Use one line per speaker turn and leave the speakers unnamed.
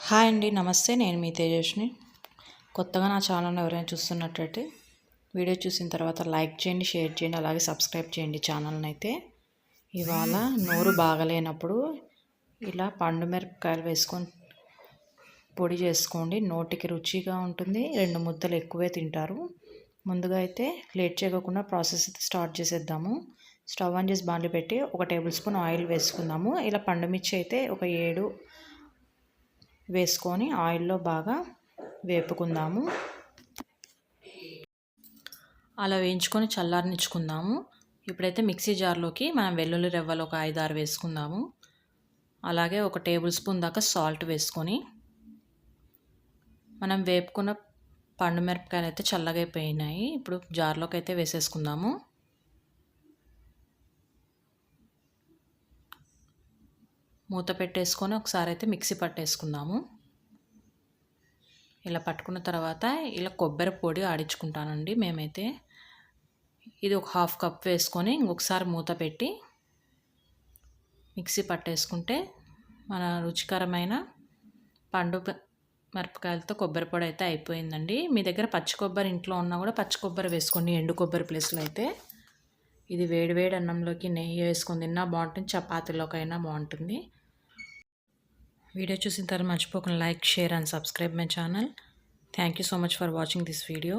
Hi అండి, నమస్తే. నేను మీ తేజస్ని. కొత్తగా నా ఛానల్ని ఎవరైనా చూస్తున్నట్టయితే వీడియో చూసిన తర్వాత లైక్ చేయండి, షేర్ చేయండి, అలాగే సబ్స్క్రైబ్ చేయండి ఛానల్ని. అయితే ఇవాళ నోరు బాగలేనప్పుడు ఇలా పండు మిరపకాయలు వేసుకొని పొడి చేసుకోండి. నోటికి రుచిగా ఉంటుంది. 2 ముద్దలు ఎక్కువే తింటారు. ముందుగా అయితే లేట్ చేయకుండా ప్రాసెస్ అయితే స్టార్ట్ చేసేద్దాము. స్టవ్ ఆన్ చేసి బాండ్లీ పెట్టి 1 టేబుల్ స్పూన్ ఆయిల్ వేసుకుందాము. ఇలా పండు మిర్చి అయితే ఒక 7 వేసుకొని ఆయిల్లో బాగా వేపుకుందాము. అలా వేయించుకొని చల్లారనిచ్చుకుందాము. ఇప్పుడైతే మిక్సీ జార్లోకి మనం వెల్లుల్లి రెవ్వలు ఒక 5-6 వేసుకుందాము. అలాగే 1 టేబుల్ స్పూన్ దాకా సాల్ట్ వేసుకొని మనం వేపుకున్న పండు మిరపకాయలు అయితే చల్లగైపోయినాయి. ఇప్పుడు జార్లోకి అయితే వేసేసుకుందాము. మూత పెట్టేసుకొని ఒకసారి అయితే మిక్సీ పట్టేసుకుందాము. ఇలా పట్టుకున్న తర్వాత ఇలా కొబ్బరి పొడి ఆడించుకుంటానండి మేమైతే. ఇది ఒక 1/2 కప్ వేసుకొని ఇంకొకసారి మూత పెట్టి మిక్సీ పట్టేసుకుంటే మన రుచికరమైన పండు మిరపకాయలతో కొబ్బరి పొడి అయితే అయిపోయిందండి. మీ దగ్గర పచ్చి కొబ్బరి ఇంట్లో ఉన్నా కూడా పచ్చి కొబ్బరి వేసుకోండి, ఎండు కొబ్బరి ప్లేస్లో అయితే. ఇది వేడివేడి అన్నంలోకి నెయ్యి వేసుకొని తిన్నా బాగుంటుంది, చపాతీలోకైనా బాగుంటుంది. వీడియో చూసిన తర్వాత మర్చిపోకుండా like, share and subscribe my channel. Thank you so much for watching this video.